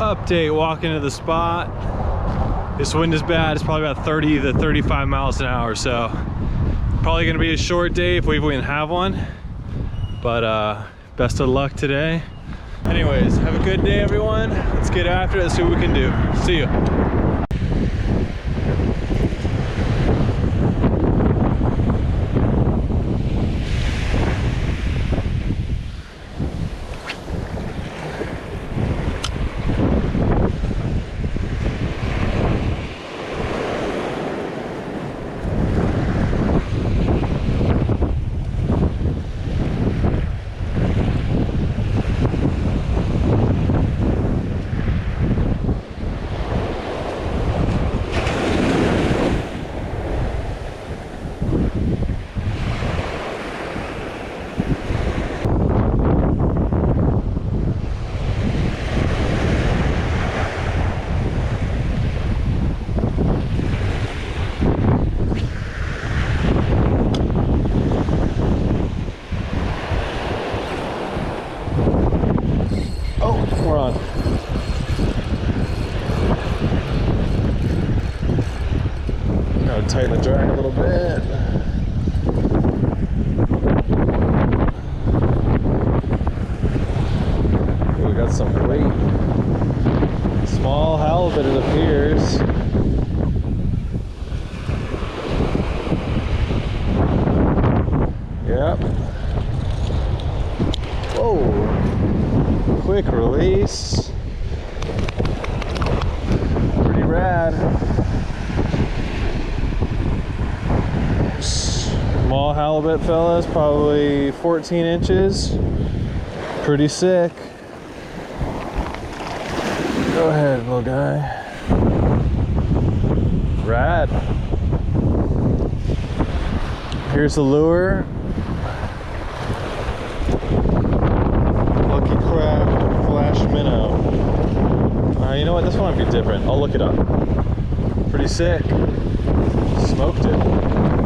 Update, walking to the spot. This wind is bad. It's probably about 30 to 35 miles an hour, so probably gonna be a short day if we even have one. But best of luck today. Anyways, have a good day, everyone. Let's get after it, see what we can do. See you. We're on. Gotta tighten the drag a little bit. We got some weight. Small halibut, it appears. Yep. Whoa. Quick release. Pretty rad. Small halibut, fellas, probably 14 inches. Pretty sick. Go ahead, little guy. Rad. Here's the lure. Lucky crab. Flash minnow. You know what? This one might be different. I'll look it up. Pretty sick. Smoked it.